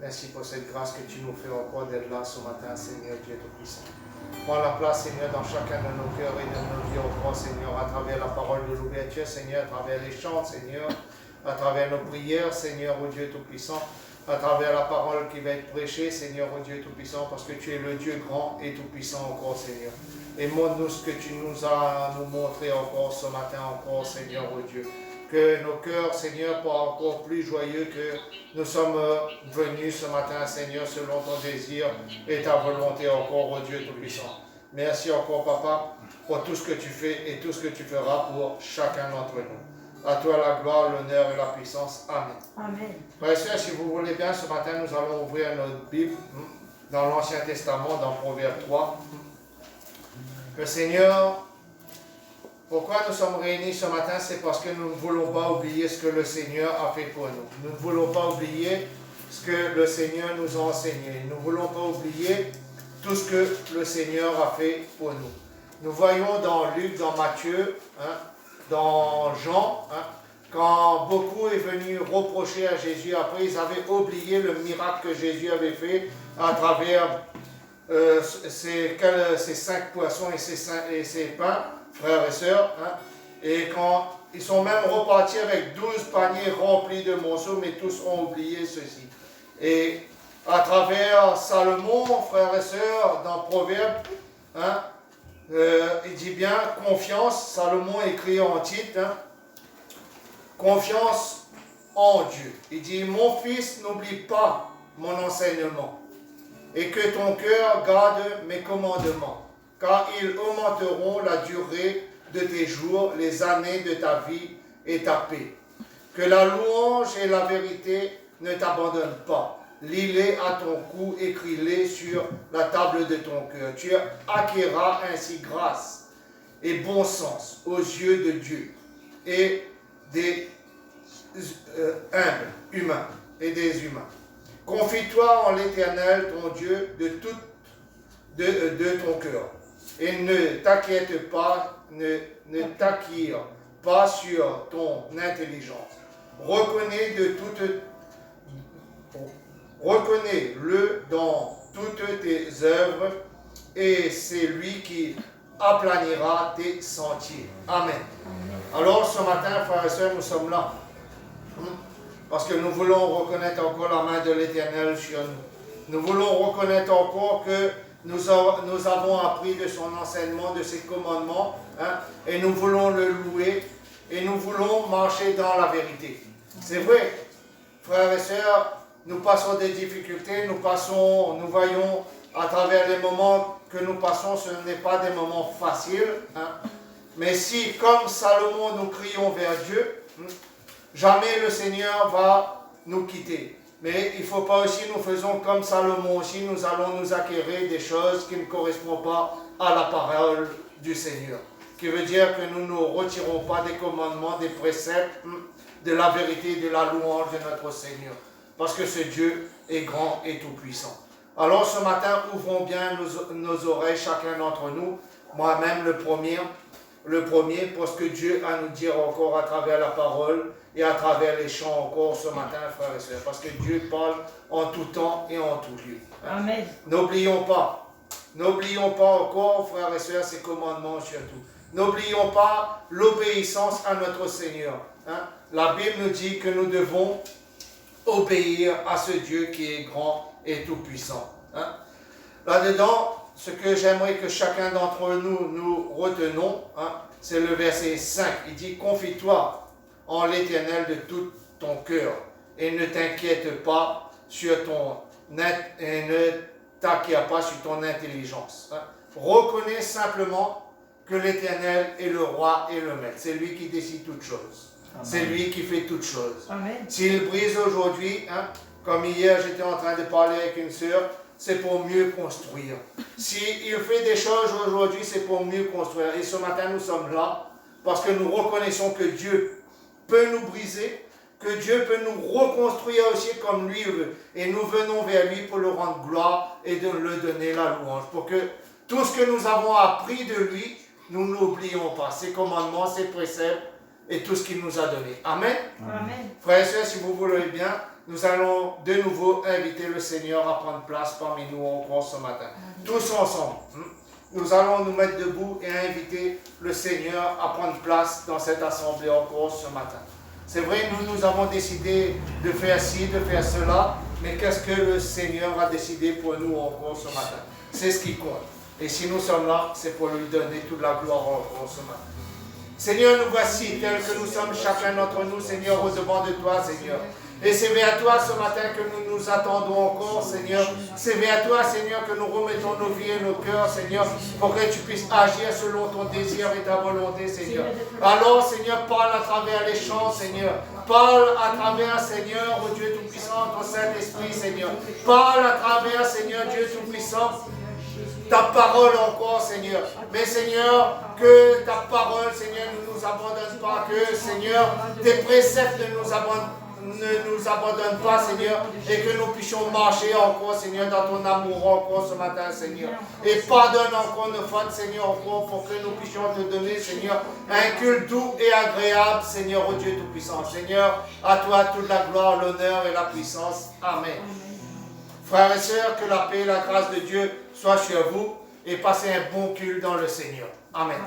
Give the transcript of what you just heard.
Merci pour cette grâce que tu nous fais encore d'être là ce matin, Seigneur Dieu Tout-Puissant. Prends la place, Seigneur, dans chacun de nos cœurs et de nos vies encore, Seigneur, à travers la parole de l'ouverture, Seigneur, à travers les chants, Seigneur, à travers nos prières, Seigneur, ô Dieu Tout-Puissant, à travers la parole qui va être prêchée, Seigneur, ô Dieu Tout-Puissant, parce que tu es le Dieu grand et Tout-Puissant encore, Seigneur. Et montre-nous ce que tu nous as nous montré encore ce matin, encore, Seigneur, ô Dieu. Que nos cœurs, Seigneur, soient encore plus joyeux que nous sommes venus ce matin, Seigneur, selon ton désir et ta volonté encore, ô Dieu Tout-Puissant. Merci encore, Papa, pour tout ce que tu fais et tout ce que tu feras pour chacun d'entre nous. À toi la gloire, l'honneur et la puissance. Amen. Amen. Frères et sœurs, si vous voulez bien, ce matin, nous allons ouvrir notre Bible dans l'Ancien Testament, dans Proverbe 3. Le Seigneur... Pourquoi nous sommes réunis ce matin? C'est parce que nous ne voulons pas oublier ce que le Seigneur a fait pour nous. Nous ne voulons pas oublier ce que le Seigneur nous a enseigné. Nous ne voulons pas oublier tout ce que le Seigneur a fait pour nous. Nous voyons dans Luc, dans Matthieu, dans Jean, quand beaucoup est venu reprocher à Jésus, après ils avaient oublié le miracle que Jésus avait fait à travers ces 5 poissons et ces pains, frères et sœurs, et quand ils sont même repartis avec 12 paniers remplis de morceaux, mais tous ont oublié ceci. Et à travers Salomon, frères et sœurs, dans Proverbe, il dit bien confiance, Salomon écrit en titre, confiance en Dieu. Il dit, mon fils, n'oublie pas mon enseignement, et que ton cœur garde mes commandements, car ils augmenteront la durée de tes jours, les années de ta vie et ta paix. Que la louange et la vérité ne t'abandonnent pas. Lis-les à ton cou, écris-les sur la table de ton cœur. Tu acquerras ainsi grâce et bon sens aux yeux de Dieu et des humbles, humains et des humains. Confie-toi en l'Éternel, ton Dieu, de ton cœur. Et ne t'inquiète pas, ne t'acquiert pas sur ton intelligence. Reconnais-le dans toutes tes œuvres, et c'est lui qui aplanira tes sentiers. Amen. Alors ce matin, frères et sœurs, nous sommes là. Parce que nous voulons reconnaître encore la main de l'Éternel sur nous. Nous voulons reconnaître encore que nous avons appris de son enseignement, de ses commandements, et nous voulons le louer, et nous voulons marcher dans la vérité. C'est vrai, frères et sœurs, nous passons des difficultés, nous voyons à travers les moments que nous passons, ce n'est pas des moments faciles, mais si, comme Salomon, nous crions vers Dieu, jamais le Seigneur va nous quitter. Mais il ne faut pas aussi, nous faisons comme Salomon aussi, nous allons nous acquérir des choses qui ne correspondent pas à la parole du Seigneur. Ce qui veut dire que nous ne retirons pas des commandements, des préceptes, de la vérité, de la louange de notre Seigneur. Parce que ce Dieu est grand et tout-puissant. Alors ce matin, ouvrons bien nos oreilles, chacun d'entre nous, moi-même le premier, pour ce que Dieu a à nous dire encore à travers la parole et à travers les chants encore ce matin, frères et sœurs. Parce que Dieu parle en tout temps et en tout lieu. Amen. N'oublions pas encore, frères et sœurs, ses commandements surtout. N'oublions pas l'obéissance à notre Seigneur. La Bible nous dit que nous devons obéir à ce Dieu qui est grand et tout-puissant. Là-dedans, ce que j'aimerais que chacun d'entre nous retenons, c'est le verset 5. Il dit, confie-toi en l'Éternel de tout ton cœur et ne t'inquiète pas et ne t'acquiert pas sur ton intelligence. Reconnais simplement que l'Éternel est le roi et le maître. C'est lui qui décide toutes choses. Amen. C'est lui qui fait toutes choses. S'il brise aujourd'hui, comme hier j'étais en train de parler avec une sœur, c'est pour mieux construire. S'il fait des choses aujourd'hui, c'est pour mieux construire. Et ce matin, nous sommes là parce que nous reconnaissons que Dieu peut nous briser, que Dieu peut nous reconstruire aussi comme lui veut. Et nous venons vers lui pour le rendre gloire et de lui donner la louange. Pour que tout ce que nous avons appris de lui, nous n'oublions pas. Ses commandements, ses préceptes et tout ce qu'il nous a donné. Amen. Amen. Frères et sœurs, si vous voulez bien, nous allons de nouveau inviter le Seigneur à prendre place parmi nous encore ce matin. Tous ensemble, nous allons nous mettre debout et inviter le Seigneur à prendre place dans cette assemblée encore ce matin. C'est vrai, nous avons décidé de faire ci, de faire cela, mais qu'est-ce que le Seigneur a décidé pour nous encore ce matin? C'est ce qui compte. Et si nous sommes là, c'est pour lui donner toute la gloire encore ce matin. Seigneur, nous voici tels que nous sommes chacun d'entre nous, Seigneur, au devant de toi, Seigneur. Et c'est vers toi ce matin que nous nous attendons encore, Seigneur. C'est vers toi, Seigneur, que nous remettons nos vies et nos cœurs, Seigneur, pour que tu puisses agir selon ton désir et ta volonté, Seigneur. Alors, Seigneur, parle à travers les chants, Seigneur. Parle à travers, Seigneur, au Dieu Tout-Puissant, ton Saint-Esprit, Seigneur. Parle à travers, Seigneur, Dieu Tout-Puissant, ta parole encore, Seigneur. Mais, Seigneur, que ta parole, Seigneur, ne nous abandonne pas. Que, Seigneur, tes préceptes ne nous abandonne pas, Seigneur, et que nous puissions marcher encore, Seigneur, dans ton amour encore ce matin, Seigneur. Et pardonne encore nos fautes, Seigneur, encore pour que nous puissions te donner, Seigneur, un culte doux et agréable, Seigneur, au Dieu Tout-Puissant. Seigneur, à toi toute la gloire, l'honneur et la puissance. Amen. Frères et sœurs, que la paix et la grâce de Dieu soient sur vous et passez un bon culte dans le Seigneur. Amen.